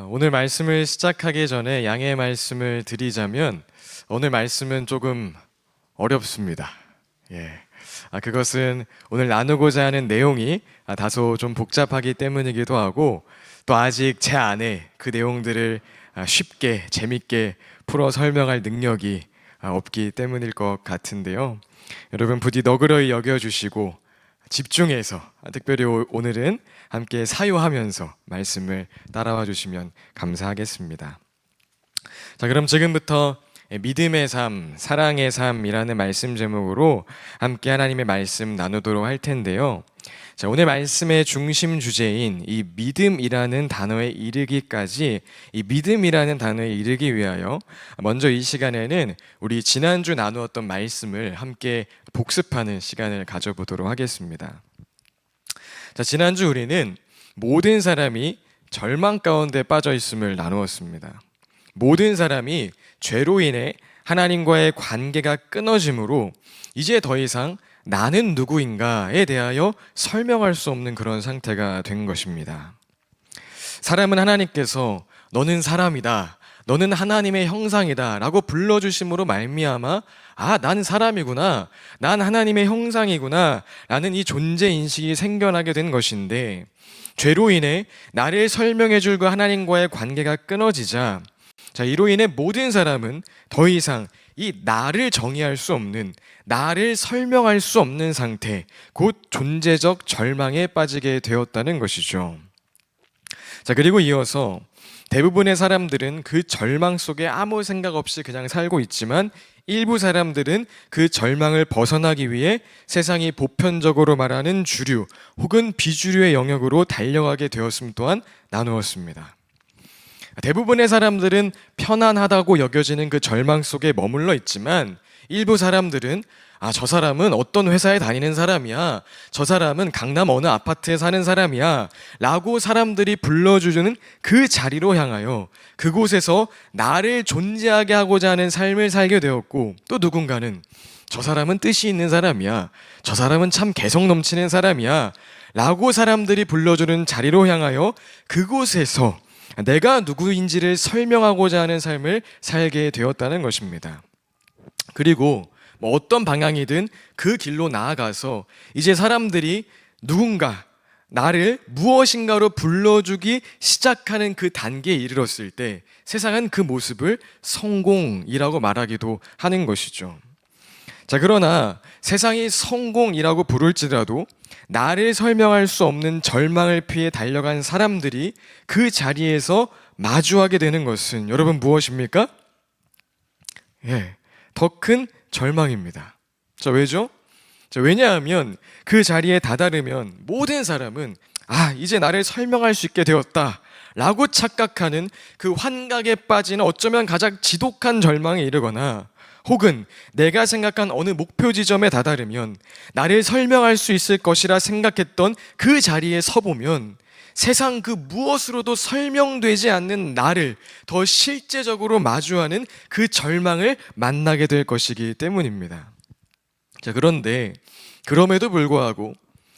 오늘 말씀을 시작하기 전에 양해의 말씀을 드리자면 오늘 말씀은 조금 어렵습니다. 그것은 오늘 나누고자 하는 내용이 다소 좀 복잡하기 때문이기도 하고 또 아직 제 안에 그 내용들을 쉽게 재밌게 풀어 설명할 능력이 없기 때문일 것 같은데요. 여러분 부디 너그러이 여겨주시고 집중해서 특별히 오늘은 함께 사유하면서 말씀을 따라와 주시면 감사하겠습니다. 자, 그럼 지금부터 믿음의 삶, 사랑의 삶이라는 말씀 제목으로 함께 하나님의 말씀 나누도록 할 텐데요. 자, 오늘 말씀의 중심 주제인 이 믿음이라는 단어에 이르기까지, 이 믿음이라는 단어에 이르기 위하여 먼저 이 시간에는 우리 지난주 나누었던 말씀을 함께 복습하는 시간을 가져보도록 하겠습니다. 자, 지난주 우리는 모든 사람이 절망 가운데 빠져 있음을 나누었습니다. 모든 사람이 죄로 인해 하나님과의 관계가 끊어짐으로 이제 더 이상 나는 누구인가에 대하여 설명할 수 없는 그런 상태가 된 것입니다. 사람은 하나님께서 너는 사람이다, 너는 하나님의 형상이다 라고 불러주심으로 말미암아 난 사람이구나, 난 하나님의 형상이구나 라는 이 존재인식이 생겨나게 된 것인데, 죄로 인해 나를 설명해줄 그 하나님과의 관계가 끊어지자 이로 인해 모든 사람은 더 이상 이 나를 정의할 수 없는, 나를 설명할 수 없는 상태, 곧 존재적 절망에 빠지게 되었다는 것이죠. 자, 그리고 이어서 대부분의 사람들은 그 절망 속에 아무 생각 없이 그냥 살고 있지만 일부 사람들은 그 절망을 벗어나기 위해 세상이 보편적으로 말하는 주류 혹은 비주류의 영역으로 달려가게 되었음 또한 나누었습니다. 대부분의 사람들은 편안하다고 여겨지는 그 절망 속에 머물러 있지만 일부 사람들은 저 사람은 어떤 회사에 다니는 사람이야, 저 사람은 강남 어느 아파트에 사는 사람이야 라고 사람들이 불러주는 그 자리로 향하여 그곳에서 나를 존재하게 하고자 하는 삶을 살게 되었고, 또 누군가는 저 사람은 뜻이 있는 사람이야, 저 사람은 참 개성 넘치는 사람이야 라고 사람들이 불러주는 자리로 향하여 그곳에서 내가 누구인지를 설명하고자 하는 삶을 살게 되었다는 것입니다. 그리고 어떤 방향이든 그 길로 나아가서 이제 사람들이 누군가 나를 무엇인가로 불러주기 시작하는 그 단계에 이르렀을 때 세상은 그 모습을 성공이라고 말하기도 하는 것이죠. 자, 그러나 세상이 성공이라고 부를지라도 나를 설명할 수 없는 절망을 피해 달려간 사람들이 그 자리에서 마주하게 되는 것은 여러분 무엇입니까? 더 큰 절망입니다. 자, 왜죠? 자, 왜냐하면 그 자리에 다다르면 모든 사람은 이제 나를 설명할 수 있게 되었다 라고 착각하는 그 환각에 빠지는 어쩌면 가장 지독한 절망에 이르거나, 혹은 내가 생각한 어느 목표 지점에 다다르면 나를 설명할 수 있을 것이라 생각했던 그 자리에 서보면 세상 그 무엇으로도 설명되지 않는 나를 더 실제적으로 마주하는 그 절망을 만나게 될 것이기 때문입니다. 자, 그런데 그럼에도 불구하고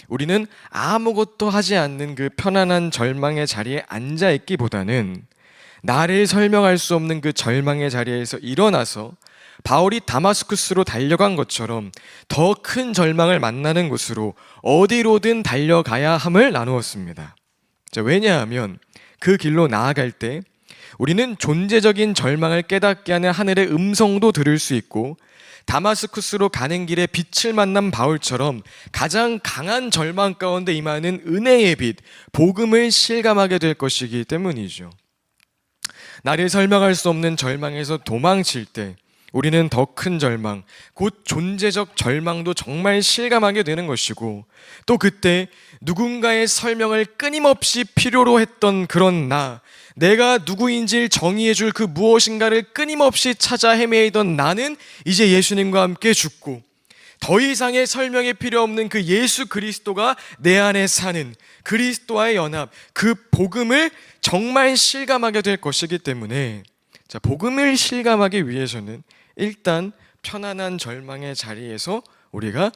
우리는 아무것도 하지 않는 그 편안한 절망의 자리에 앉아 있기보다는 나를 설명할 수 없는 그 절망의 자리에서 일어나서 바울이 다마스쿠스로 달려간 것처럼 더 큰 절망을 만나는 곳으로 어디로든 달려가야 함을 나누었습니다. 자, 왜냐하면 그 길로 나아갈 때 우리는 존재적인 절망을 깨닫게 하는 하늘의 음성도 들을 수 있고, 다마스쿠스로 가는 길에 빛을 만난 바울처럼 가장 강한 절망 가운데 임하는 은혜의 빛, 복음을 실감하게 될 것이기 때문이죠. 나를 설명할 수 없는 절망에서 도망칠 때 우리는 더 큰 절망, 곧 존재적 절망도 정말 실감하게 되는 것이고, 또 그때 누군가의 설명을 끊임없이 필요로 했던 그런 내가 누구인지를 정의해줄 그 무엇인가를 끊임없이 찾아 헤매이던 나는 이제 예수님과 함께 죽고 더 이상의 설명이 필요 없는 그 예수 그리스도가 내 안에 사는 그리스도와의 연합, 그 복음을 정말 실감하게 될 것이기 때문에, 복음을 실감하기 위해서는 일단 편안한 절망의 자리에서 우리가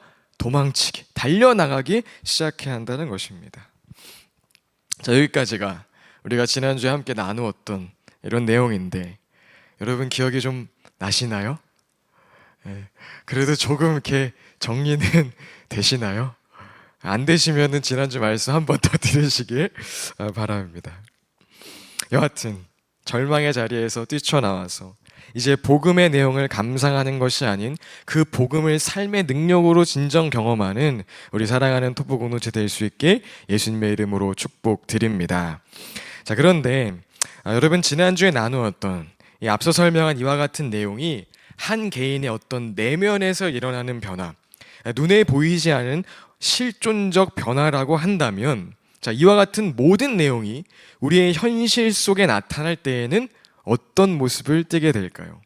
달려나가기 시작해야 한다는 것입니다. 자, 여기까지가 우리가 지난주에 함께 나누었던 이런 내용인데 여러분 기억이 좀 나시나요? 그래도 조금 이렇게 정리는 되시나요? 안 되시면은 지난주 말씀 한 번 더 들으시길 바랍니다. 여하튼 절망의 자리에서 뛰쳐나와서 이제 복음의 내용을 감상하는 것이 아닌 그 복음을 삶의 능력으로 진정 경험하는 우리 사랑하는 토부 공동체 될 수 있게 예수님의 이름으로 축복드립니다. 자, 그런데 여러분 지난주에 나누었던 이 앞서 설명한 이와 같은 내용이 한 개인의 어떤 내면에서 일어나는 변화, 눈에 보이지 않은 실존적 변화라고 한다면, 자, 이와 같은 모든 내용이 우리의 현실 속에 나타날 때에는 어떤 모습을 띠게 될까요?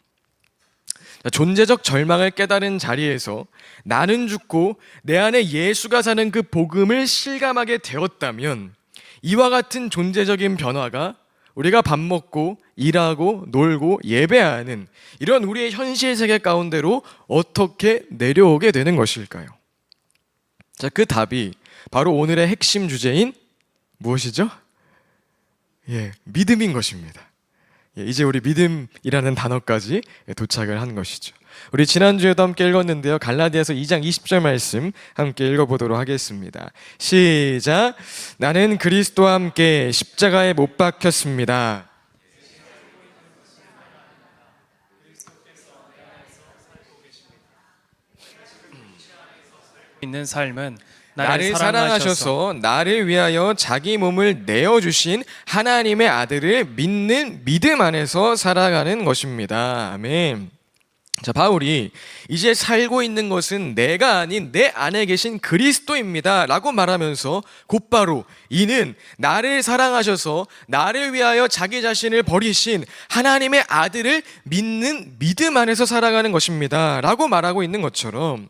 자, 존재적 절망을 깨달은 자리에서 나는 죽고 내 안에 예수가 사는 그 복음을 실감하게 되었다면 이와 같은 존재적인 변화가 우리가 밥 먹고 일하고 놀고 예배하는 이런 우리의 현실 세계 가운데로 어떻게 내려오게 되는 것일까요? 자, 그 답이 바로 오늘의 핵심 주제인 무엇이죠? 믿음인 것입니다. 이제 우리 믿음이라는 단어까지 도착을 한 것이죠. 우리 지난주에도 함께 읽었는데요. 갈라디아서 2장 20절 말씀 함께 읽어보도록 하겠습니다. 시작! 나는 그리스도와 함께 십자가에 못 박혔습니다. 있는 삶은 나를 사랑하셔서 나를 위하여 자기 몸을 내어주신 하나님의 아들을 믿는 믿음 안에서 살아가는 것입니다. 아멘. 자, 바울이 이제 살고 있는 것은 내가 아닌 내 안에 계신 그리스도입니다 라고 말하면서 곧바로 이는 나를 사랑하셔서 나를 위하여 자기 자신을 버리신 하나님의 아들을 믿는 믿음 안에서 살아가는 것입니다 라고 말하고 있는 것처럼,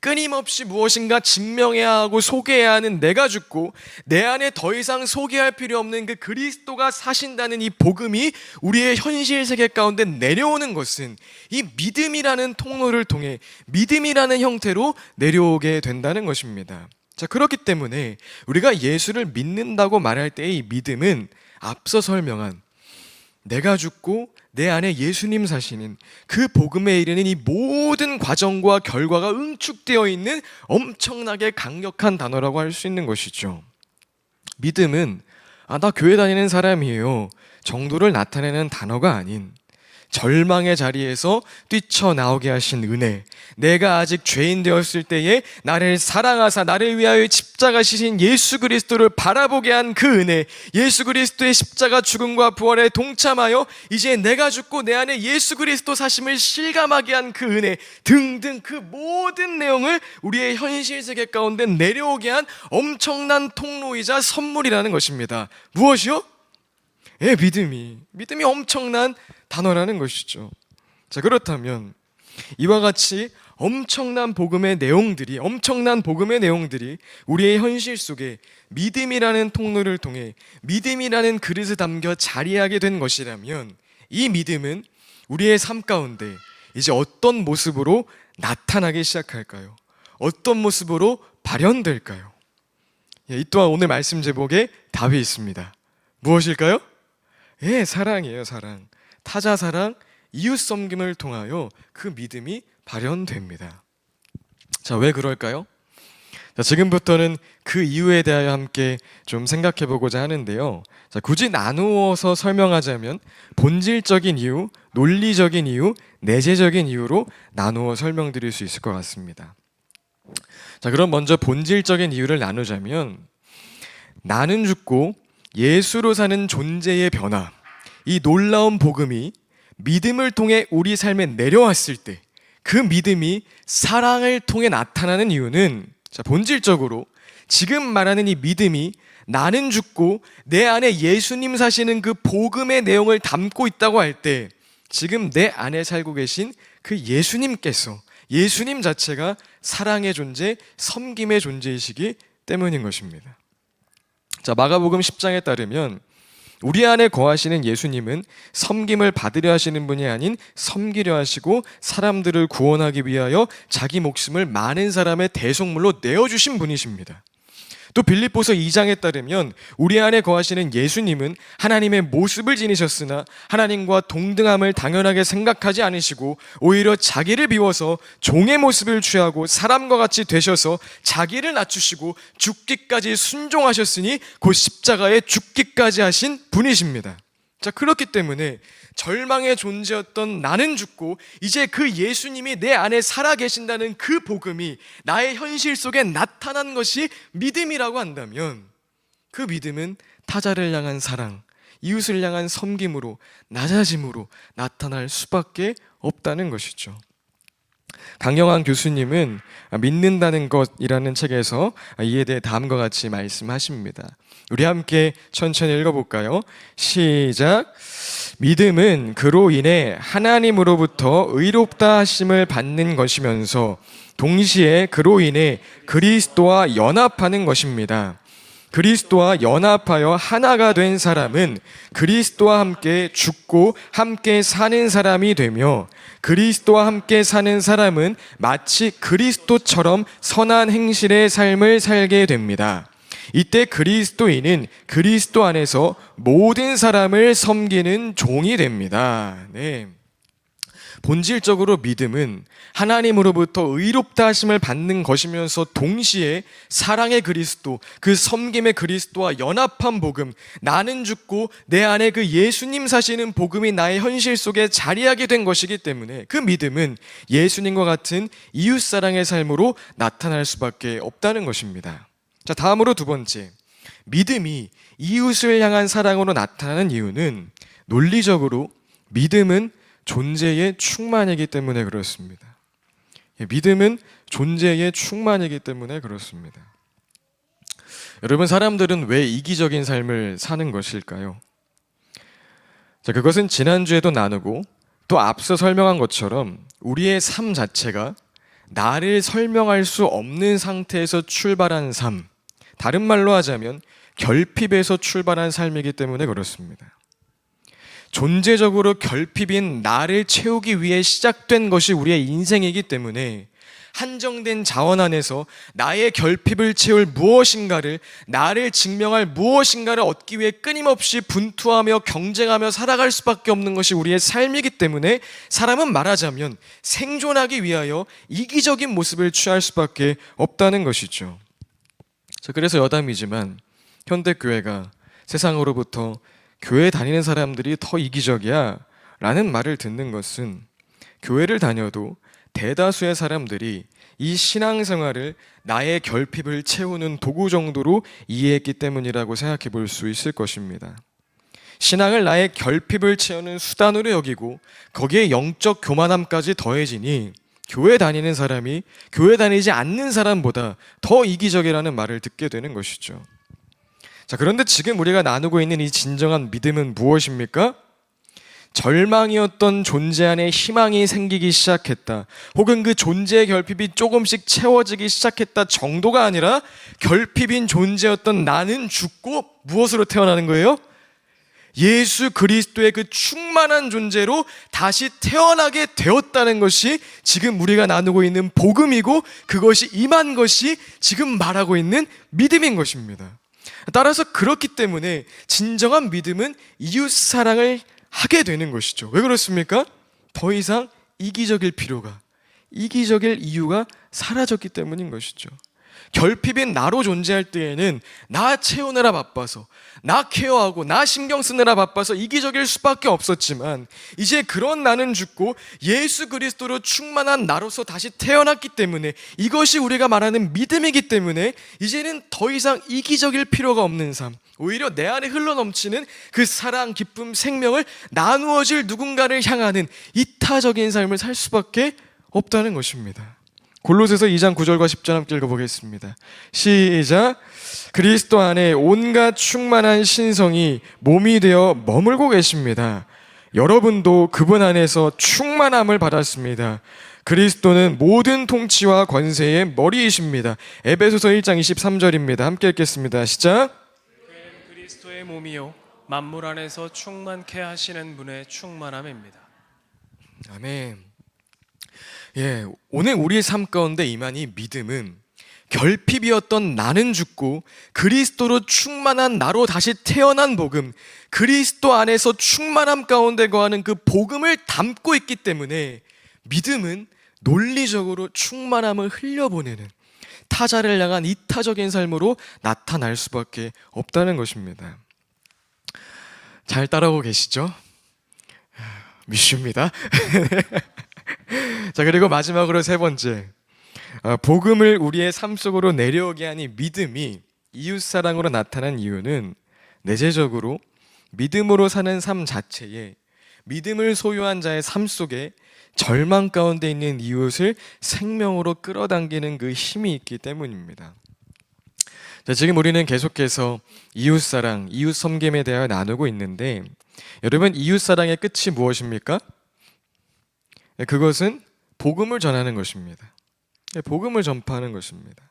끊임없이 무엇인가 증명해야 하고 소개해야 하는 내가 죽고 내 안에 더 이상 소개할 필요 없는 그 그리스도가 사신다는 이 복음이 우리의 현실 세계 가운데 내려오는 것은 이 믿음이라는 통로를 통해 믿음이라는 형태로 내려오게 된다는 것입니다. 자, 그렇기 때문에 우리가 예수를 믿는다고 말할 때의 이 믿음은 앞서 설명한 내가 죽고 내 안에 예수님 사시는 그 복음에 이르는 이 모든 과정과 결과가 응축되어 있는 엄청나게 강력한 단어라고 할 수 있는 것이죠. 믿음은 나 교회 다니는 사람이에요 정도를 나타내는 단어가 아닌 절망의 자리에서 뛰쳐나오게 하신 은혜, 내가 아직 죄인 되었을 때에 나를 사랑하사 나를 위하여 십자가 지신 예수 그리스도를 바라보게 한 그 은혜, 예수 그리스도의 십자가 죽음과 부활에 동참하여 이제 내가 죽고 내 안에 예수 그리스도 사심을 실감하게 한 그 은혜 등등 그 모든 내용을 우리의 현실 세계 가운데 내려오게 한 엄청난 통로이자 선물이라는 것입니다. 무엇이요? 믿음이 엄청난 단어라는 것이죠. 자, 그렇다면 이와 같이 엄청난 복음의 내용들이 우리의 현실 속에 믿음이라는 통로를 통해 믿음이라는 그릇에 담겨 자리하게 된 것이라면 이 믿음은 우리의 삶 가운데 이제 어떤 모습으로 나타나기 시작할까요? 어떤 모습으로 발현될까요? 이 또한 오늘 말씀 제목에 답이 있습니다. 무엇일까요? 사랑이에요. 사랑. 타자 사랑, 이웃 섬김을 통하여 그 믿음이 발현됩니다. 자, 왜 그럴까요? 자, 지금부터는 그 이유에 대하여 함께 좀 생각해 보고자 하는데요. 자, 굳이 나누어서 설명하자면 본질적인 이유, 논리적인 이유, 내재적인 이유로 나누어 설명드릴 수 있을 것 같습니다. 자, 그럼 먼저 본질적인 이유를 나누자면 나는 죽고 예수로 사는 존재의 변화, 이 놀라운 복음이 믿음을 통해 우리 삶에 내려왔을 때 그 믿음이 사랑을 통해 나타나는 이유는, 자, 본질적으로 지금 말하는 이 믿음이 나는 죽고 내 안에 예수님 사시는 그 복음의 내용을 담고 있다고 할 때 지금 내 안에 살고 계신 그 예수님께서, 예수님 자체가 사랑의 존재, 섬김의 존재이시기 때문인 것입니다. 자, 마가복음 10장에 따르면 우리 안에 거하시는 예수님은 섬김을 받으려 하시는 분이 아닌 섬기려 하시고 사람들을 구원하기 위하여 자기 목숨을 많은 사람의 대속물로 내어주신 분이십니다. 또 빌립보서 2장에 따르면 우리 안에 거하시는 예수님은 하나님의 모습을 지니셨으나 하나님과 동등함을 당연하게 생각하지 않으시고 오히려 자기를 비워서 종의 모습을 취하고 사람과 같이 되셔서 자기를 낮추시고 죽기까지 순종하셨으니 곧 십자가에 죽기까지 하신 분이십니다. 자, 그렇기 때문에 절망의 존재였던 나는 죽고 이제 그 예수님이 내 안에 살아계신다는 그 복음이 나의 현실 속에 나타난 것이 믿음이라고 한다면, 그 믿음은 타자를 향한 사랑, 이웃을 향한 섬김으로, 낮아짐으로 나타날 수밖에 없다는 것이죠. 강영환 교수님은 믿는다는 것이라는 책에서 이에 대해 다음과 같이 말씀하십니다. 우리 함께 천천히 읽어볼까요? 시작. 믿음은 그로 인해 하나님으로부터 의롭다 하심을 받는 것이면서 동시에 그로 인해 그리스도와 연합하는 것입니다. 그리스도와 연합하여 하나가 된 사람은 그리스도와 함께 죽고 함께 사는 사람이 되며, 그리스도와 함께 사는 사람은 마치 그리스도처럼 선한 행실의 삶을 살게 됩니다. 이때 그리스도인은 그리스도 안에서 모든 사람을 섬기는 종이 됩니다. 네. 본질적으로 믿음은 하나님으로부터 의롭다 하심을 받는 것이면서 동시에 사랑의 그리스도, 그 섬김의 그리스도와 연합한 복음, 나는 죽고 내 안에 그 예수님 사시는 복음이 나의 현실 속에 자리하게 된 것이기 때문에 그 믿음은 예수님과 같은 이웃사랑의 삶으로 나타날 수밖에 없다는 것입니다. 자, 다음으로 두 번째, 믿음이 이웃을 향한 사랑으로 나타나는 이유는 논리적으로 믿음은 존재의 충만이기 때문에 그렇습니다. 믿음은 존재의 충만이기 때문에 그렇습니다. 여러분, 사람들은 왜 이기적인 삶을 사는 것일까요? 자, 그것은 지난주에도 나누고 또 앞서 설명한 것처럼 우리의 삶 자체가 나를 설명할 수 없는 상태에서 출발한 삶, 다른 말로 하자면 결핍에서 출발한 삶이기 때문에 그렇습니다. 존재적으로 결핍인 나를 채우기 위해 시작된 것이 우리의 인생이기 때문에 한정된 자원 안에서 나의 결핍을 채울 무엇인가를, 나를 증명할 무엇인가를 얻기 위해 끊임없이 분투하며 경쟁하며 살아갈 수밖에 없는 것이 우리의 삶이기 때문에 사람은 말하자면 생존하기 위하여 이기적인 모습을 취할 수밖에 없다는 것이죠. 그래서 여담이지만 현대교회가 세상으로부터 교회 다니는 사람들이 더 이기적이야 라는 말을 듣는 것은 교회를 다녀도 대다수의 사람들이 이 신앙생활을 나의 결핍을 채우는 도구 정도로 이해했기 때문이라고 생각해 볼 수 있을 것입니다. 신앙을 나의 결핍을 채우는 수단으로 여기고 거기에 영적 교만함까지 더해지니 교회 다니는 사람이 교회 다니지 않는 사람보다 더 이기적이라는 말을 듣게 되는 것이죠. 자, 그런데 지금 우리가 나누고 있는 이 진정한 믿음은 무엇입니까? 절망이었던 존재 안에 희망이 생기기 시작했다, 혹은 그 존재의 결핍이 조금씩 채워지기 시작했다 정도가 아니라 결핍인 존재였던 나는 죽고 무엇으로 태어나는 거예요? 예수 그리스도의 그 충만한 존재로 다시 태어나게 되었다는 것이 지금 우리가 나누고 있는 복음이고, 그것이 임한 것이 지금 말하고 있는 믿음인 것입니다. 따라서 그렇기 때문에 진정한 믿음은 이웃 사랑을 하게 되는 것이죠. 왜 그렇습니까? 더 이상 이기적일 이유가 사라졌기 때문인 것이죠. 결핍인 나로 존재할 때에는 나 채우느라 바빠서, 나 케어하고 나 신경 쓰느라 바빠서 이기적일 수밖에 없었지만, 이제 그런 나는 죽고 예수 그리스도로 충만한 나로서 다시 태어났기 때문에, 이것이 우리가 말하는 믿음이기 때문에 이제는 더 이상 이기적일 필요가 없는 삶, 오히려 내 안에 흘러넘치는 그 사랑, 기쁨, 생명을 나누어질 누군가를 향하는 이타적인 삶을 살 수밖에 없다는 것입니다. 골로새서 2장 9절과 10절 함께 읽어보겠습니다. 시작. 그리스도 안에 온갖 충만한 신성이 몸이 되어 머물고 계십니다. 여러분도 그분 안에서 충만함을 받았습니다. 그리스도는 모든 통치와 권세의 머리이십니다. 에베소서 1장 23절입니다. 함께 읽겠습니다. 시작. 그리스도의 몸이요 만물 안에서 충만케 하시는 분의 충만함입니다. 아멘. 오늘 우리의 삶 가운데 임한 이 믿음은 결핍이었던 나는 죽고 그리스도로 충만한 나로 다시 태어난 복음, 그리스도 안에서 충만함 가운데 거하는 그 복음을 담고 있기 때문에 믿음은 논리적으로 충만함을 흘려보내는 타자를 향한 이타적인 삶으로 나타날 수밖에 없다는 것입니다. 잘 따라오고 계시죠? 미슈입니다. 자, 그리고 마지막으로 세 번째, 복음을 우리의 삶 속으로 내려오게 하니 믿음이 이웃사랑으로 나타난 이유는 내재적으로 믿음으로 사는 삶 자체에, 믿음을 소유한 자의 삶 속에 절망 가운데 있는 이웃을 생명으로 끌어당기는 그 힘이 있기 때문입니다. 자, 지금 우리는 계속해서 이웃사랑, 이웃섬김에 대하여 나누고 있는데, 여러분, 이웃사랑의 끝이 무엇입니까? 그것은 복음을 전하는 것입니다. 복음을 전파하는 것입니다.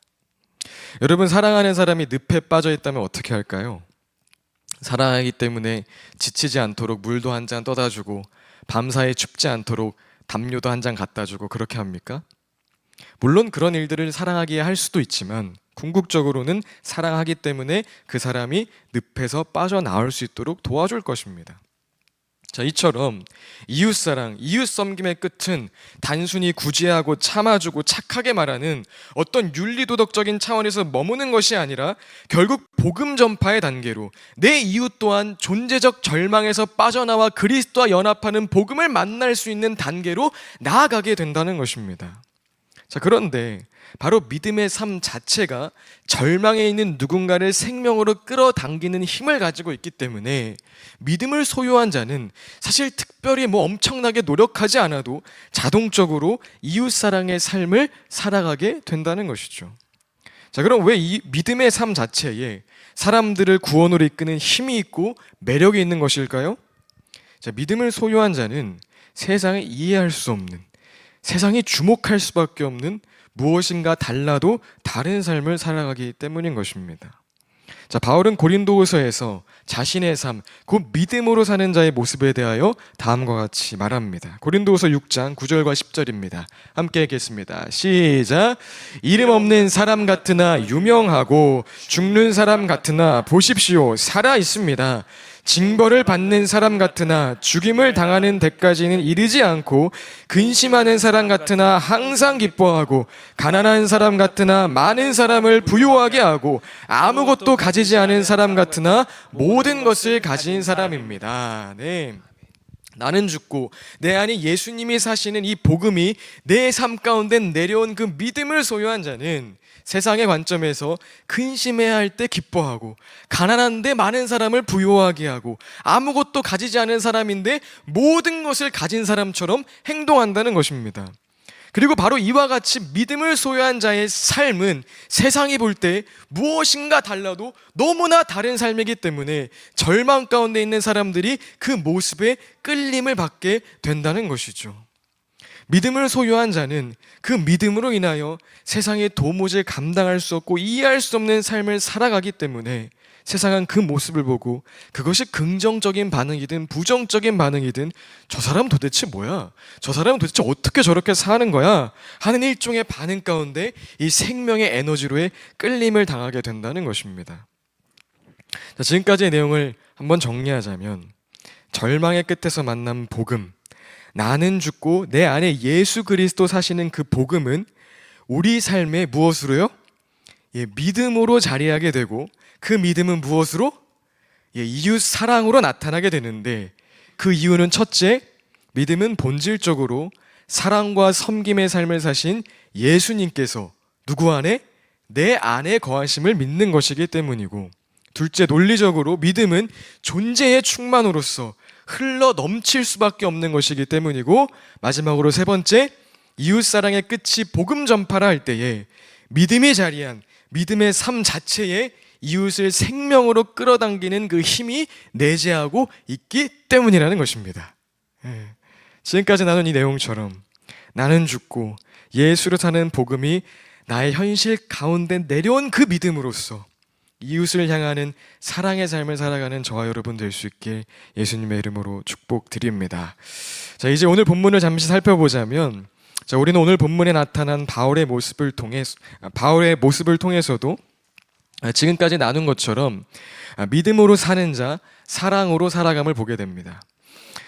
여러분, 사랑하는 사람이 늪에 빠져 있다면 어떻게 할까요? 사랑하기 때문에 지치지 않도록 물도 한 잔 떠다 주고, 밤사이 춥지 않도록 담요도 한 잔 갖다 주고 그렇게 합니까? 물론 그런 일들을 사랑하기에 할 수도 있지만 궁극적으로는 사랑하기 때문에 그 사람이 늪에서 빠져나올 수 있도록 도와줄 것입니다. 자, 이처럼 이웃사랑, 이웃섬김의 끝은 단순히 구제하고 참아주고 착하게 말하는 어떤 윤리도덕적인 차원에서 머무는 것이 아니라 결국 복음 전파의 단계로 내 이웃 또한 존재적 절망에서 빠져나와 그리스도와 연합하는 복음을 만날 수 있는 단계로 나아가게 된다는 것입니다. 자, 그런데 바로 믿음의 삶 자체가 절망에 있는 누군가를 생명으로 끌어당기는 힘을 가지고 있기 때문에 믿음을 소유한 자는 사실 특별히 엄청나게 노력하지 않아도 자동적으로 이웃사랑의 삶을 살아가게 된다는 것이죠. 자, 그럼 왜 이 믿음의 삶 자체에 사람들을 구원으로 이끄는 힘이 있고 매력이 있는 것일까요? 자, 믿음을 소유한 자는 세상에 이해할 수 없는, 세상이 주목할 수밖에 없는 무엇인가 달라도 다른 삶을 살아가기 때문인 것입니다. 자, 바울은 고린도후서에서 자신의 삶, 곧 믿음으로 사는 자의 모습에 대하여 다음과 같이 말합니다. 고린도후서 6장 9절과 10절입니다. 함께 읽겠습니다. 시작. 이름 없는 사람 같으나 유명하고 죽는 사람 같으나 보십시오, 살아 있습니다. 징벌을 받는 사람 같으나 죽임을 당하는 데까지는 이르지 않고 근심하는 사람 같으나 항상 기뻐하고 가난한 사람 같으나 많은 사람을 부유하게 하고 아무것도 가지지 않은 사람 같으나 모든 것을 가진 사람입니다. 네. 나는 죽고 내 안에 예수님이 사시는 이 복음이 내 삶 가운데 내려온 그 믿음을 소유한 자는 세상의 관점에서 근심해야 할 때 기뻐하고 가난한데 많은 사람을 부유하게 하고 아무것도 가지지 않은 사람인데 모든 것을 가진 사람처럼 행동한다는 것입니다. 그리고 바로 이와 같이 믿음을 소유한 자의 삶은 세상이 볼 때 무엇인가 달라도 너무나 다른 삶이기 때문에 절망 가운데 있는 사람들이 그 모습에 끌림을 받게 된다는 것이죠. 믿음을 소유한 자는 그 믿음으로 인하여 세상의 도무지 감당할 수 없고 이해할 수 없는 삶을 살아가기 때문에 세상은 그 모습을 보고 그것이 긍정적인 반응이든 부정적인 반응이든 저 사람 도대체 뭐야? 저 사람은 도대체 어떻게 저렇게 사는 거야? 하는 일종의 반응 가운데 이 생명의 에너지로의 끌림을 당하게 된다는 것입니다. 자, 지금까지의 내용을 한번 정리하자면 절망의 끝에서 만난 복음, 나는 죽고 내 안에 예수 그리스도 사시는 그 복음은 우리 삶에 무엇으로요? 믿음으로 자리하게 되고 그 믿음은 무엇으로? 이웃 사랑으로 나타나게 되는데 그 이유는 첫째, 믿음은 본질적으로 사랑과 섬김의 삶을 사신 예수님께서 누구 안에? 내 안에 거하심을 믿는 것이기 때문이고, 둘째, 논리적으로 믿음은 존재의 충만으로서 흘러 넘칠 수밖에 없는 것이기 때문이고, 마지막으로 세 번째, 이웃사랑의 끝이 복음 전파라 할 때에 믿음이 자리한 믿음의 삶 자체에 이웃을 생명으로 끌어당기는 그 힘이 내재하고 있기 때문이라는 것입니다. 지금까지 나눈 이 내용처럼 나는 죽고 예수로 사는 복음이 나의 현실 가운데 내려온 그 믿음으로써 이웃을 향하는 사랑의 삶을 살아가는 저와 여러분 될 수 있길 예수님의 이름으로 축복드립니다. 자, 이제 오늘 본문을 잠시 살펴보자면 자, 우리는 오늘 본문에 나타난 바울의 모습을 통해서도 지금까지 나눈 것처럼 믿음으로 사는 자, 사랑으로 살아감을 보게 됩니다.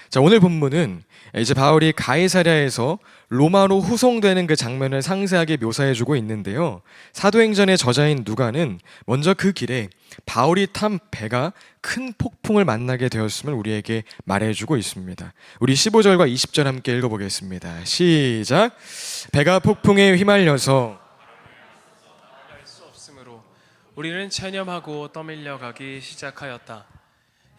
자, 오늘 본문은 이제 바울이 가이사랴에서 로마로 후송되는 그 장면을 상세하게 묘사해주고 있는데요. 사도행전의 저자인 누가는 먼저 그 길에 바울이 탄 배가 큰 폭풍을 만나게 되었음을 우리에게 말해주고 있습니다. 우리 15절과 20절 함께 읽어보겠습니다. 시작. 배가 폭풍에 휘말려서 알 수 없으므로 우리는 체념하고 떠밀려 가기 시작하였다.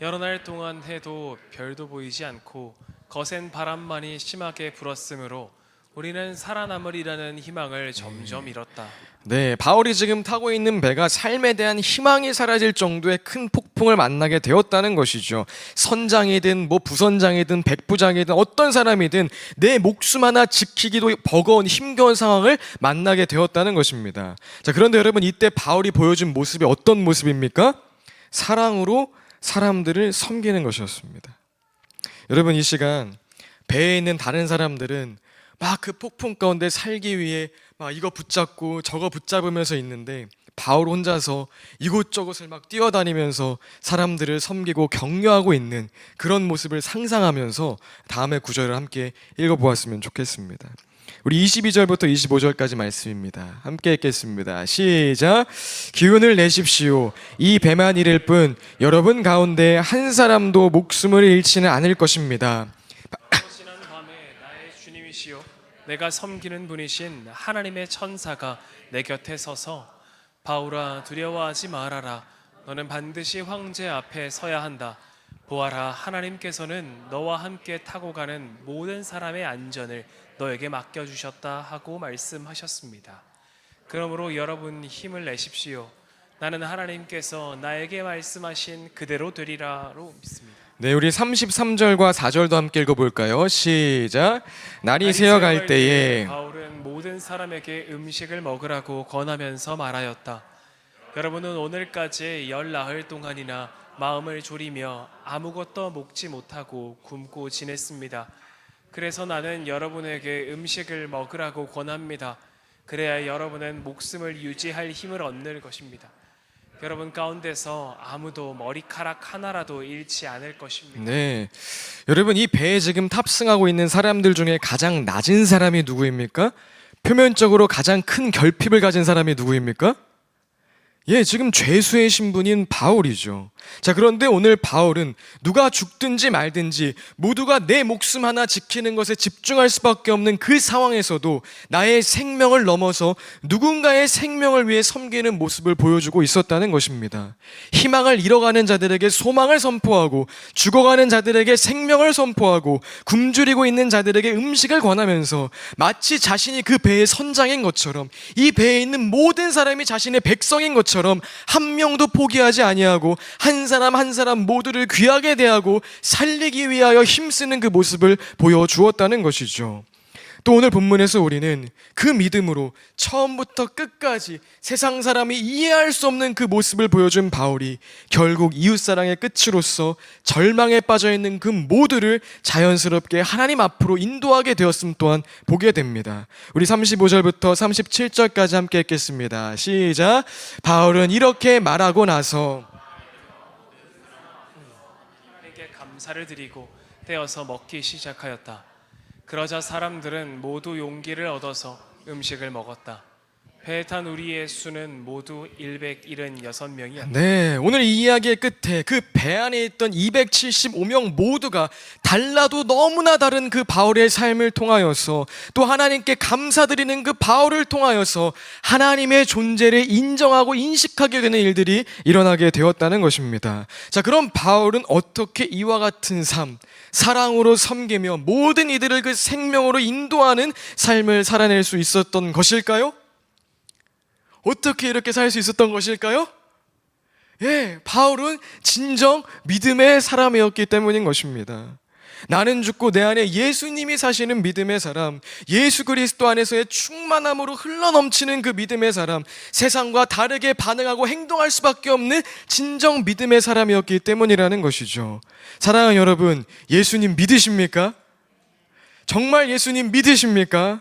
여러 날 동안 해도 별도 보이지 않고 거센 바람만이 심하게 불었으므로 우리는 살아남으리라는 희망을 점점 잃었다. 네, 바울이 지금 타고 있는 배가 삶에 대한 희망이 사라질 정도의 큰 폭풍을 만나게 되었다는 것이죠. 선장이든 부선장이든 백부장이든 어떤 사람이든 내 목숨 하나 지키기도 버거운 힘겨운 상황을 만나게 되었다는 것입니다. 자, 그런데 여러분, 이때 바울이 보여준 모습이 어떤 모습입니까? 사랑으로 사람들을 섬기는 것이었습니다. 여러분, 이 시간 배에 있는 다른 사람들은 막 그 폭풍 가운데 살기 위해 막 이거 붙잡고 저거 붙잡으면서 있는데, 바울 혼자서 이곳저곳을 막 뛰어다니면서 사람들을 섬기고 격려하고 있는 그런 모습을 상상하면서 다음의 구절을 함께 읽어보았으면 좋겠습니다. 우리 22절부터 25절까지 말씀입니다. 함께 읽겠습니다. 시작. 기운을 내십시오. 이 배만 잃을 뿐 여러분 가운데 한 사람도 목숨을 잃지는 않을 것입니다. 지난 밤에 나의 주님이시요 내가 섬기는 분이신 하나님의 천사가 내 곁에 서서 바울아 두려워하지 말아라. 너는 반드시 황제 앞에 서야 한다. 보아라, 하나님께서는 너와 함께 타고 가는 모든 사람의 안전을 너에게 맡겨주셨다 하고 말씀하셨습니다. 그러므로 여러분 힘을 내십시오. 나는 하나님께서 나에게 말씀하신 그대로 되리라로 믿습니다. 네, 우리 33절과 4절도 함께 읽어볼까요? 시작. 날이 새어갈 때에 바울은 모든 사람에게 음식을 먹으라고 권하면서 말하였다. 여러분은 오늘까지 열 나흘 동안이나 마음을 졸이며 아무것도 먹지 못하고 굶고 지냈습니다. 그래서 나는 여러분에게 음식을 먹으라고 권합니다. 그래야 여러분은 목숨을 유지할 힘을 얻는 것입니다. 여러분 가운데서 아무도 머리카락 하나라도 잃지 않을 것입니다. 네, 여러분, 이 배에 지금 탑승하고 있는 사람들 중에 가장 낮은 사람이 누구입니까? 표면적으로 가장 큰 결핍을 가진 사람이 누구입니까? 예, 지금 죄수의 신분인 바울이죠. 자, 그런데 오늘 바울은 누가 죽든지 말든지 모두가 내 목숨 하나 지키는 것에 집중할 수밖에 없는 그 상황에서도 나의 생명을 넘어서 누군가의 생명을 위해 섬기는 모습을 보여주고 있었다는 것입니다. 희망을 잃어가는 자들에게 소망을 선포하고, 죽어가는 자들에게 생명을 선포하고, 굶주리고 있는 자들에게 음식을 권하면서 마치 자신이 그 배의 선장인 것처럼, 이 배에 있는 모든 사람이 자신의 백성인 것처럼 한 명도 포기하지 아니하고 한 사람 한 사람 모두를 귀하게 대하고 살리기 위하여 힘쓰는 그 모습을 보여주었다는 것이죠. 또 오늘 본문에서 우리는 그 믿음으로 처음부터 끝까지 세상 사람이 이해할 수 없는 그 모습을 보여준 바울이 결국 이웃사랑의 끝으로서 절망에 빠져있는 그 모두를 자연스럽게 하나님 앞으로 인도하게 되었음 또한 보게 됩니다. 우리 35절부터 37절까지 함께 읽겠습니다. 시작. 바울은 이렇게 말하고 나서 하나님께 감사를 드리고 떼어서 먹기 시작하였다. 그러자 사람들은 모두 용기를 얻어서 음식을 먹었다. 배에 탄 우리의 수는 모두 176명이었다. 네, 오늘 이 이야기의 끝에 그 배 안에 있던 275명 모두가 달라도 너무나 다른 그 바울의 삶을 통하여서, 또 하나님께 감사드리는 그 바울을 통하여서 하나님의 존재를 인정하고 인식하게 되는 일들이 일어나게 되었다는 것입니다. 자, 그럼 바울은 어떻게 이와 같은 삶, 사랑으로 섬기며 모든 이들을 그 생명으로 인도하는 삶을 살아낼 수 있었던 것일까요? 어떻게 이렇게 살 수 있었던 것일까요? 예, 바울은 진정 믿음의 사람이었기 때문인 것입니다. 나는 죽고 내 안에 예수님이 사시는 믿음의 사람, 예수 그리스도 안에서의 충만함으로 흘러넘치는 그 믿음의 사람, 세상과 다르게 반응하고 행동할 수밖에 없는 진정 믿음의 사람이었기 때문이라는 것이죠. 사랑하는 여러분, 예수님 믿으십니까? 정말 예수님 믿으십니까?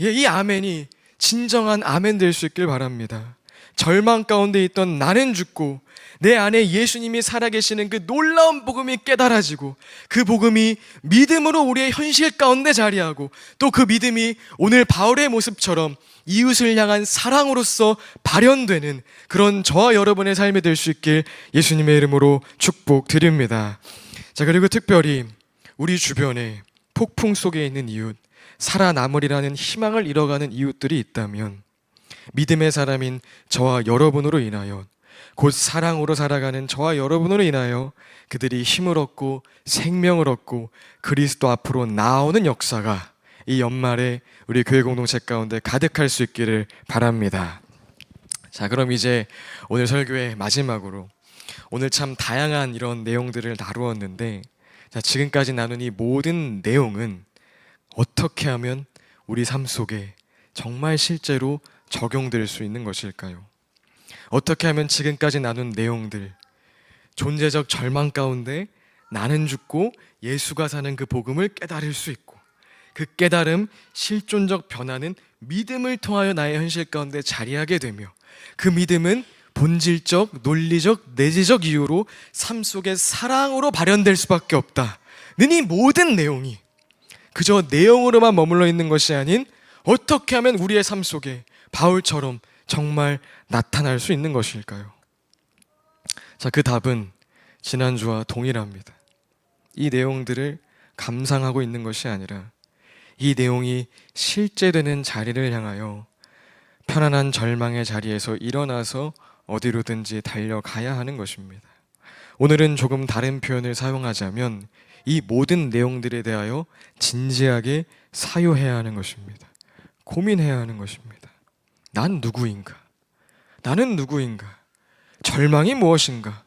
예, 이 아멘이 진정한 아멘 될 수 있길 바랍니다. 절망 가운데 있던 나는 죽고 내 안에 예수님이 살아계시는 그 놀라운 복음이 깨달아지고 그 복음이 믿음으로 우리의 현실 가운데 자리하고 또 그 믿음이 오늘 바울의 모습처럼 이웃을 향한 사랑으로서 발현되는 그런 저와 여러분의 삶이 될 수 있길 예수님의 이름으로 축복드립니다. 자, 그리고 특별히 우리 주변에 폭풍 속에 있는 이웃, 살아남으리라는 희망을 잃어가는 이웃들이 있다면 믿음의 사람인 저와 여러분으로 인하여 곧 사랑으로 살아가는 저와 여러분으로 인하여 그들이 힘을 얻고 생명을 얻고 그리스도 앞으로 나아오는 역사가 이 연말에 우리 교회 공동체 가운데 가득할 수 있기를 바랍니다. 자, 그럼 이제 오늘 설교의 마지막으로 오늘 참 다양한 이런 내용들을 다루었는데 자, 지금까지 나눈 이 모든 내용은 어떻게 하면 우리 삶 속에 정말 실제로 적용될 수 있는 것일까요? 어떻게 하면 지금까지 나눈 내용들, 존재적 절망 가운데 나는 죽고 예수가 사는 그 복음을 깨달을 수 있고 그 깨달음, 실존적 변화는 믿음을 통하여 나의 현실 가운데 자리하게 되며 그 믿음은 본질적, 논리적, 내재적 이유로 삶 속에 사랑으로 발현될 수밖에 없다는 이 모든 내용이 그저 내용으로만 머물러 있는 것이 아닌 어떻게 하면 우리의 삶 속에 바울처럼 정말 나타날 수 있는 것일까요? 자, 그 답은 지난주와 동일합니다. 이 내용들을 감상하고 있는 것이 아니라 이 내용이 실제되는 자리를 향하여 편안한 절망의 자리에서 일어나서 어디로든지 달려가야 하는 것입니다. 오늘은 조금 다른 표현을 사용하자면 이 모든 내용들에 대하여 진지하게 사유해야 하는 것입니다. 고민해야 하는 것입니다. 난 누구인가? 나는 누구인가? 절망이 무엇인가?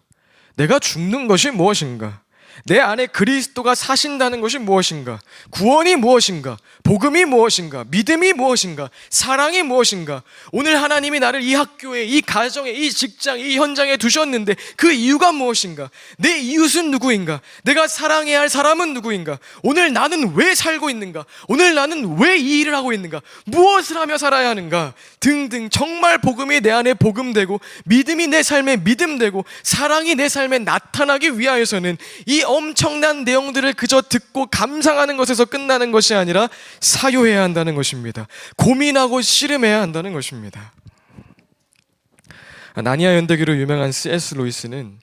내가 죽는 것이 무엇인가? 내 안에 그리스도가 사신다는 것이 무엇인가? 구원이 무엇인가? 복음이 무엇인가? 믿음이 무엇인가? 사랑이 무엇인가? 오늘 하나님이 나를 이 학교에, 이 가정에, 이 직장, 이 현장에 두셨는데 그 이유가 무엇인가? 내 이웃은 누구인가? 내가 사랑해야 할 사람은 누구인가? 오늘 나는 왜 살고 있는가? 오늘 나는 왜 이 일을 하고 있는가? 무엇을 하며 살아야 하는가? 등등 정말 복음이 내 안에 복음되고 믿음이 내 삶에 믿음되고 사랑이 내 삶에 나타나기 위하여서는 이 엄청난 내용들을 그저 듣고 감상하는 것에서 끝나는 것이 아니라 사유해야 한다는 것입니다. 고민하고 씨름해야 한다는 것입니다. 나니아 연대기로 유명한 C.S. 루이스는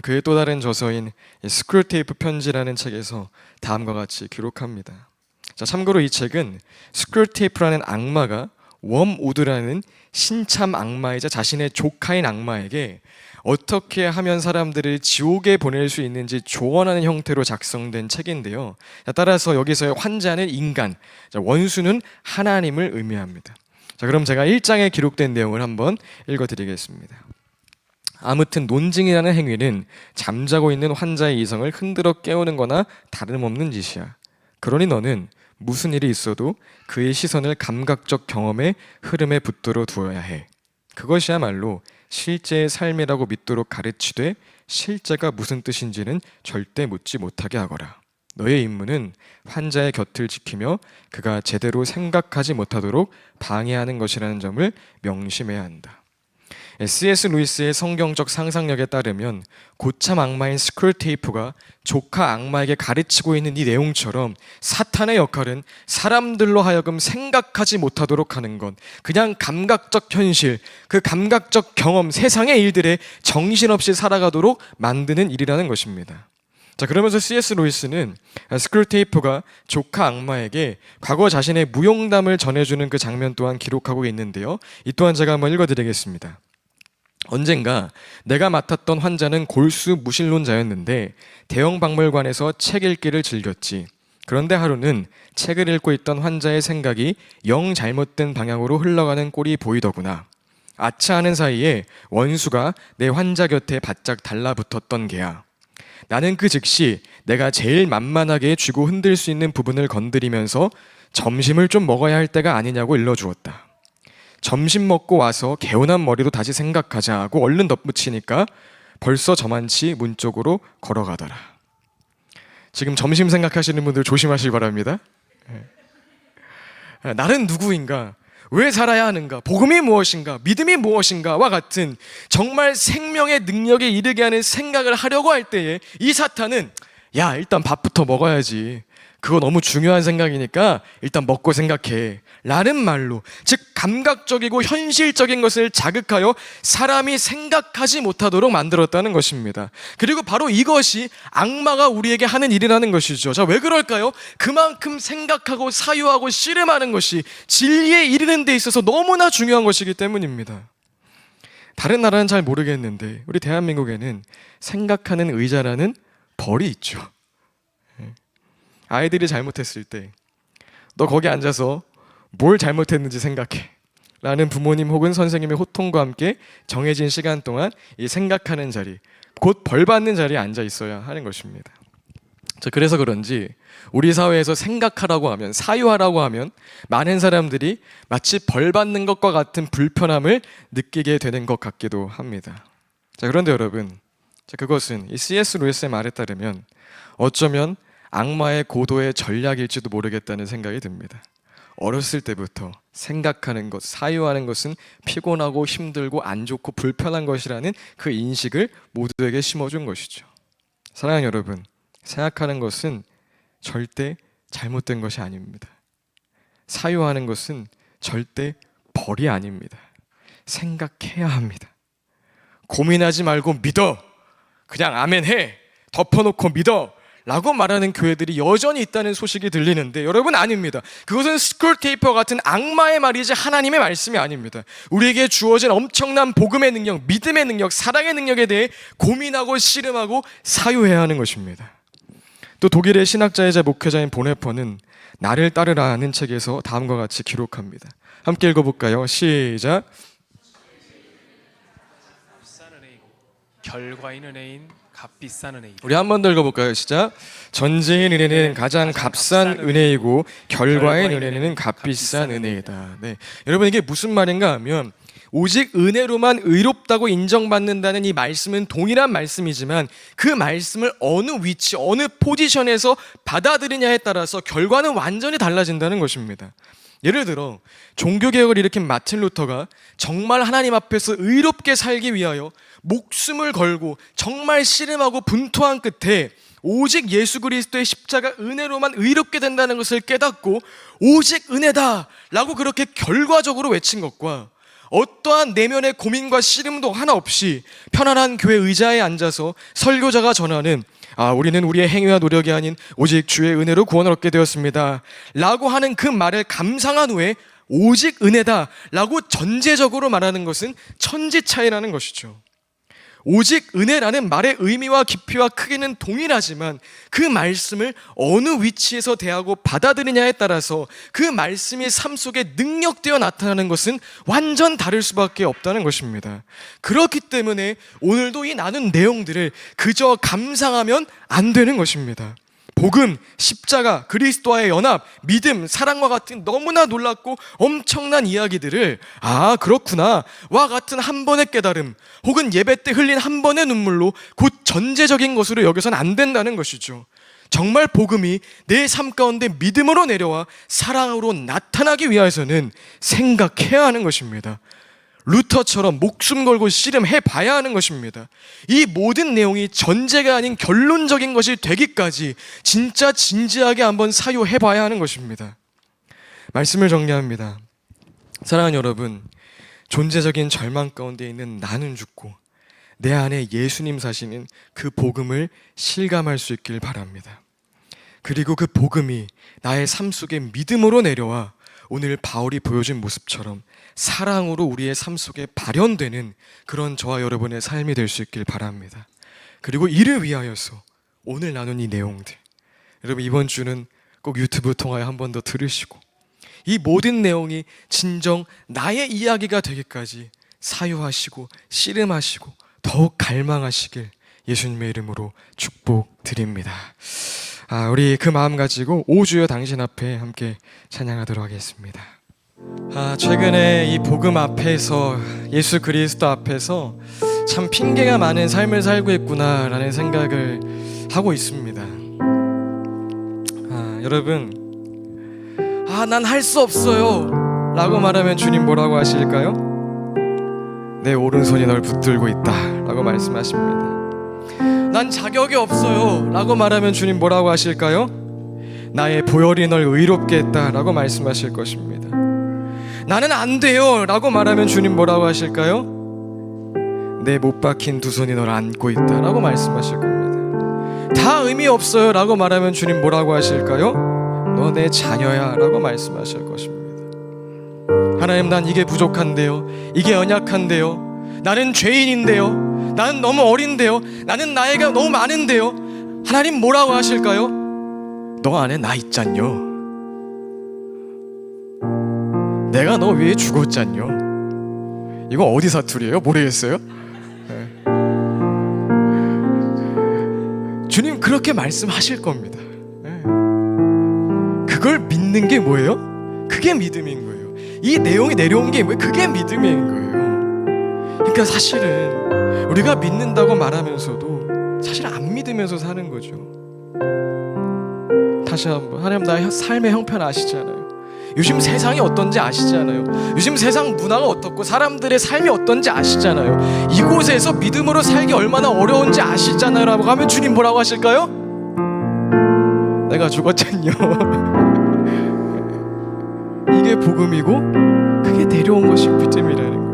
그의 또 다른 저서인 스크롤테이프 편지라는 책에서 다음과 같이 기록합니다. 자, 참고로 이 책은 스크롤테이프라는 악마가 웜우드라는 신참 악마이자 자신의 조카인 악마에게 어떻게 하면 사람들을 지옥에 보낼 수 있는지 조언하는 형태로 작성된 책인데요. 따라서 여기서의 환자는 인간, 원수는 하나님을 의미합니다. 자, 그럼 제가 1장에 기록된 내용을 한번 읽어드리겠습니다. 아무튼 논증이라는 행위는 잠자고 있는 환자의 이성을 흔들어 깨우는 거나 다름없는 짓이야. 그러니 너는 무슨 일이 있어도 그의 시선을 감각적 경험의 흐름에 붙들어 두어야 해. 그것이야말로 실제의 삶이라고 믿도록 가르치되 실제가 무슨 뜻인지는 절대 묻지 못하게 하거라. 너의 임무는 환자의 곁을 지키며 그가 제대로 생각하지 못하도록 방해하는 것이라는 점을 명심해야 한다. C.S. 루이스의 성경적 상상력에 따르면 고참 악마인 스크롤테이프가 조카 악마에게 가르치고 있는 이 내용처럼 사탄의 역할은 사람들로 하여금 생각하지 못하도록 하는 것, 그냥 감각적 현실, 그 감각적 경험, 세상의 일들에 정신없이 살아가도록 만드는 일이라는 것입니다. 자, 그러면서 C.S. 루이스는 스크롤테이프가 조카 악마에게 과거 자신의 무용담을 전해주는 그 장면 또한 기록하고 있는데요. 이 또한 제가 한번 읽어드리겠습니다. 언젠가 내가 맡았던 환자는 골수 무신론자였는데 대형 박물관에서 책 읽기를 즐겼지. 그런데 하루는 책을 읽고 있던 환자의 생각이 영 잘못된 방향으로 흘러가는 꼴이 보이더구나. 아차 하는 사이에 원수가 내 환자 곁에 바짝 달라붙었던 게야. 나는 그 즉시 내가 제일 만만하게 쥐고 흔들 수 있는 부분을 건드리면서 점심을 좀 먹어야 할 때가 아니냐고 일러주었다. 점심 먹고 와서 개운한 머리로 다시 생각하자 하고 얼른 덧붙이니까 벌써 저만치 문 쪽으로 걸어가더라. 지금 점심 생각하시는 분들 조심하시기 바랍니다. 나는 누구인가? 왜 살아야 하는가? 복음이 무엇인가? 믿음이 무엇인가와 같은 정말 생명의 능력에 이르게 하는 생각을 하려고 할 때에 이 사탄은 야, 일단 밥부터 먹어야지. 그거 너무 중요한 생각이니까 일단 먹고 생각해 라는 말로, 즉 감각적이고 현실적인 것을 자극하여 사람이 생각하지 못하도록 만들었다는 것입니다. 그리고 바로 이것이 악마가 우리에게 하는 일이라는 것이죠. 자, 왜 그럴까요? 그만큼 생각하고 사유하고 씨름하는 것이 진리에 이르는 데 있어서 너무나 중요한 것이기 때문입니다. 다른 나라는 잘 모르겠는데 우리 대한민국에는 생각하는 의자라는 벌이 있죠. 아이들이 잘못했을 때 너 거기 앉아서 뭘 잘못했는지 생각해 라는 부모님 혹은 선생님의 호통과 함께 정해진 시간 동안 이 생각하는 자리, 곧 벌 받는 자리에 앉아 있어야 하는 것입니다. 자, 그래서 그런지 우리 사회에서 생각하라고 하면, 사유하라고 하면 많은 사람들이 마치 벌 받는 것과 같은 불편함을 느끼게 되는 것 같기도 합니다. 자, 그런데 여러분, 그것은 이 C.S. 루이스의 말에 따르면 어쩌면 악마의 고도의 전략일지도 모르겠다는 생각이 듭니다. 어렸을 때부터 생각하는 것, 사유하는 것은 피곤하고 힘들고 안 좋고 불편한 것이라는 그 인식을 모두에게 심어준 것이죠. 사랑하는 여러분, 생각하는 것은 절대 잘못된 것이 아닙니다. 사유하는 것은 절대 벌이 아닙니다. 생각해야 합니다. 고민하지 말고 믿어. 그냥 아멘 해. 덮어놓고 믿어. 라고 말하는 교회들이 여전히 있다는 소식이 들리는데 여러분, 아닙니다. 그것은 스쿨테이프와 같은 악마의 말이지 하나님의 말씀이 아닙니다. 우리에게 주어진 엄청난 복음의 능력, 믿음의 능력, 사랑의 능력에 대해 고민하고 씨름하고 사유해야 하는 것입니다. 또 독일의 신학자이자 목회자인 보네퍼는 나를 따르라는 책에서 다음과 같이 기록합니다. 함께 읽어볼까요? 시작. 결과인 은혜인 값비싼 은혜이다. 우리 한 번 더 읽어볼까요? 시작. 전제인 은혜는 가장 값싼 은혜이고 결과의 은혜는 값비싼 은혜이다. 네, 여러분, 이게 무슨 말인가 하면 오직 은혜로만 의롭다고 인정받는다는 이 말씀은 동일한 말씀이지만 그 말씀을 어느 위치, 어느 포지션에서 받아들이냐에 따라서 결과는 완전히 달라진다는 것입니다. 예를 들어 종교개혁을 일으킨 마틴 루터가 정말 하나님 앞에서 의롭게 살기 위하여 목숨을 걸고 정말 씨름하고 분투한 끝에 오직 예수 그리스도의 십자가 은혜로만 의롭게 된다는 것을 깨닫고 오직 은혜다 라고 그렇게 결과적으로 외친 것과 어떠한 내면의 고민과 씨름도 하나 없이 편안한 교회 의자에 앉아서 설교자가 전하는 우리는 우리의 행위와 노력이 아닌 오직 주의 은혜로 구원을 얻게 되었습니다 라고 하는 그 말을 감상한 후에 오직 은혜다 라고 전제적으로 말하는 것은 천지 차이라는 것이죠. 오직 은혜라는 말의 의미와 깊이와 크기는 동일하지만 그 말씀을 어느 위치에서 대하고 받아들이냐에 따라서 그 말씀이 삶 속에 능력되어 나타나는 것은 완전 다를 수밖에 없다는 것입니다. 그렇기 때문에 오늘도 이 나눈 내용들을 그저 감상하면 안 되는 것입니다. 복음, 십자가, 그리스도와의 연합, 믿음, 사랑과 같은 너무나 놀랍고 엄청난 이야기들을 그렇구나 와 같은 한 번의 깨달음 혹은 예배 때 흘린 한 번의 눈물로 곧 전제적인 것으로 여겨서는 안 된다는 것이죠. 정말 복음이 내 삶 가운데 믿음으로 내려와 사랑으로 나타나기 위해서는 생각해야 하는 것입니다. 루터처럼 목숨 걸고 씨름해 봐야 하는 것입니다. 이 모든 내용이 전제가 아닌 결론적인 것이 되기까지 진짜 진지하게 한번 사유해 봐야 하는 것입니다. 말씀을 정리합니다. 사랑하는 여러분, 존재적인 절망 가운데 있는 나는 죽고 내 안에 예수님 사시는 그 복음을 실감할 수 있길 바랍니다. 그리고 그 복음이 나의 삶 속에 믿음으로 내려와 오늘 바울이 보여준 모습처럼 사랑으로 우리의 삶 속에 발현되는 그런 저와 여러분의 삶이 될 수 있길 바랍니다. 그리고 이를 위하여서 오늘 나눈 이 내용들, 여러분 이번 주는 꼭 유튜브 통하여 한 번 더 들으시고 이 모든 내용이 진정 나의 이야기가 되기까지 사유하시고 씨름하시고 더욱 갈망하시길 예수님의 이름으로 축복드립니다. 우리 그 마음 가지고 오 주여 당신 앞에 함께 찬양하도록 하겠습니다. 최근에 이 복음 앞에서, 예수 그리스도 앞에서 참 핑계가 많은 삶을 살고 있구나라는 생각을 하고 있습니다. 여러분, 난 할 수 없어요 라고 말하면 주님 뭐라고 하실까요? 내 오른손이 널 붙들고 있다 라고 말씀하십니다. 난 자격이 없어요 라고 말하면 주님 뭐라고 하실까요? 나의 보혈이 널 의롭게 했다 라고 말씀하실 것입니다. 나는 안 돼요 라고 말하면 주님 뭐라고 하실까요? 내 못 박힌 두 손이 널 안고 있다 라고 말씀하실 겁니다. 다 의미 없어요 라고 말하면 주님 뭐라고 하실까요? 너 내 자녀야 라고 말씀하실 것입니다. 하나님, 난 이게 부족한데요, 이게 연약한데요, 나는 죄인인데요, 나는 너무 어린데요, 나는 나이가 너무 많은데요. 하나님 뭐라고 하실까요? 너 안에 나 있잖요, 내가 너 위해 죽었잖요. 이거 어디 사투리예요? 모르겠어요. 네. 주님 그렇게 말씀하실 겁니다. 네. 그걸 믿는 게 뭐예요? 그게 믿음인 거예요. 이 내용이 내려온 게 뭐예요? 그게 믿음인 거예요. 그러니까 사실은 우리가 믿는다고 말하면서도 사실 안 믿으면서 사는 거죠. 다시 한번, 하나님 나의 삶의 형편 아시잖아요. 요즘 세상이 어떤지 아시잖아요. 요즘 세상 문화가 어떻고 사람들의 삶이 어떤지 아시잖아요. 이곳에서 믿음으로 살기 얼마나 어려운지 아시잖아요 라고 하면 주님 뭐라고 하실까요? 내가 죽었잖요. 이게 복음이고 그게 내려온 것이 믿음이라는 거예요.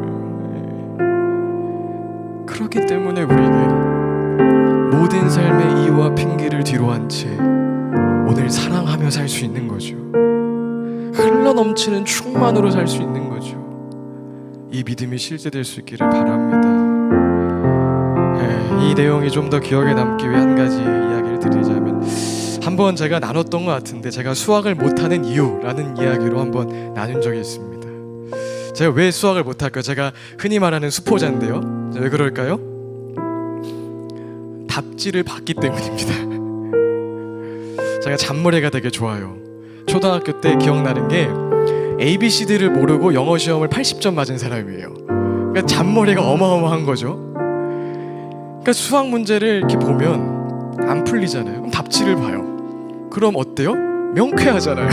그렇기 때문에 우리는 모든 삶의 이유와 핑계를 뒤로 한 채 오늘 사랑하며 살 수 있는 거죠. 흘러넘치는 충만으로 살 수 있는 거죠. 이 믿음이 실제될 수 있기를 바랍니다. 이 내용이 좀 더 기억에 남기 위해 한 가지 이야기를 드리자면, 한번 제가 나눴던 것 같은데 제가 수학을 못하는 이유라는 이야기로 한번 나눈 적이 있습니다. 제가 왜 수학을 못할까요? 제가 흔히 말하는 수포자인데요. 왜 그럴까요? 답지를 봤기 때문입니다. 제가 잔머리가 되게 좋아요. 초등학교 때 기억나는 게 ABCD를 모르고 영어 시험을 80점 맞은 사람이에요. 그러니까 잔머리가 어마어마한 거죠. 그러니까 수학 문제를 이렇게 보면 안 풀리잖아요. 그럼 답지를 봐요. 그럼 어때요? 명쾌하잖아요.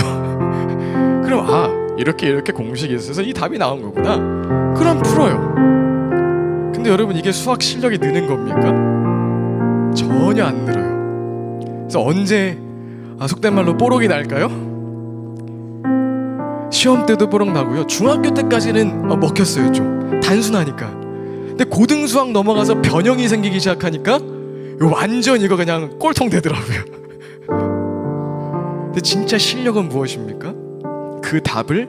그럼 이렇게 공식이 있어서 이 답이 나온 거구나. 그럼 풀어요. 근데 여러분, 이게 수학 실력이 느는 겁니까? 전혀 안 늘어요. 그래서 언제 속된 말로 뽀록이 날까요? 시험 때도 뽀록 나고요. 중학교 때까지는 먹혔어요. 좀 단순하니까. 근데 고등 수학 넘어가서 변형이 생기기 시작하니까 완전 이거 그냥 꼴통 되더라고요. 근데 진짜 실력은 무엇입니까? 그 답을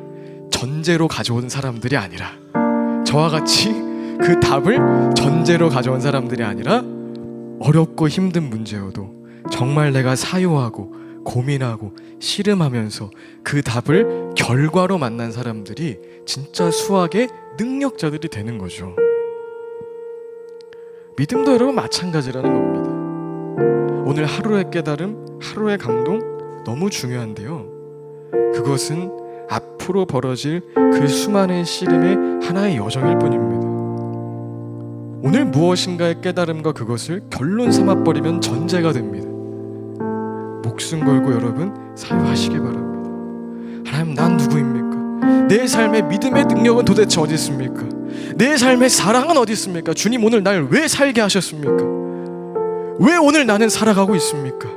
전제로 가져온 사람들이 아니라, 저와 같이 그 답을 전제로 가져온 사람들이 아니라, 어렵고 힘든 문제여도 정말 내가 사유하고 고민하고 씨름하면서 그 답을 결과로 만난 사람들이 진짜 수학의 능력자들이 되는 거죠. 믿음도 여러분 마찬가지라는 겁니다. 오늘 하루의 깨달음, 하루의 감동 너무 중요한데요, 그것은 앞으로 벌어질 그 수많은 씨름의 하나의 여정일 뿐입니다. 오늘 무엇인가의 깨달음과 그것을 결론 삼아버리면 전제가 됩니다. 목숨 걸고 여러분 사유하시기 바랍니다. 하나님, 난 누구입니까? 내 삶의 믿음의 능력은 도대체 어디 있습니까? 내 삶의 사랑은 어디 있습니까? 주님, 오늘 날 왜 살게 하셨습니까? 왜 오늘 나는 살아가고 있습니까?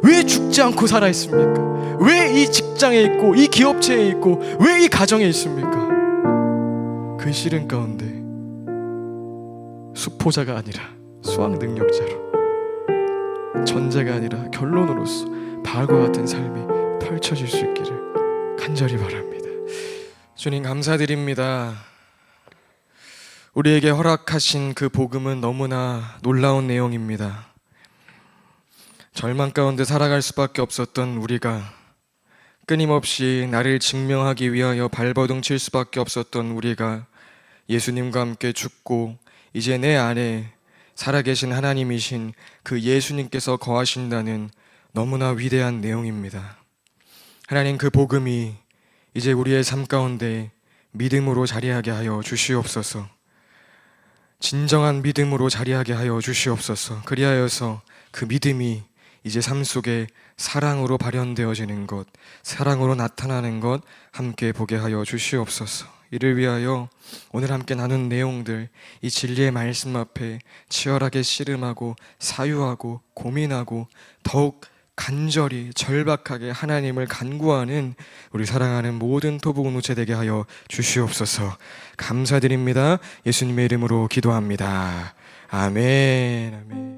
왜 죽지 않고 살아있습니까? 왜 이 직장에 있고 이 기업체에 있고 왜 이 가정에 있습니까? 그 시름 가운데 수포자가 아니라 수학 능력자로, 전제가 아니라 결론으로서 바울과 같은 삶이 펼쳐질 수 있기를 간절히 바랍니다. 주님 감사드립니다. 우리에게 허락하신 그 복음은 너무나 놀라운 내용입니다. 절망 가운데 살아갈 수밖에 없었던 우리가, 끊임없이 나를 증명하기 위하여 발버둥 칠 수밖에 없었던 우리가 예수님과 함께 죽고 이제 내 안에 살아계신 하나님이신 그 예수님께서 거하신다는 너무나 위대한 내용입니다. 하나님, 그 복음이 이제 우리의 삶 가운데 믿음으로 자리하게 하여 주시옵소서. 진정한 믿음으로 자리하게 하여 주시옵소서. 그리하여서 그 믿음이 이제 삶 속에 사랑으로 발현되어지는 것, 사랑으로 나타나는 것 함께 보게 하여 주시옵소서. 이를 위하여 오늘 함께 나눈 내용들, 이 진리의 말씀 앞에 치열하게 씨름하고 사유하고 고민하고 더욱 간절히 절박하게 하나님을 간구하는 우리 사랑하는 모든 토부 공동체 되게 하여 주시옵소서. 감사드립니다. 예수님의 이름으로 기도합니다. 아멘. 아멘.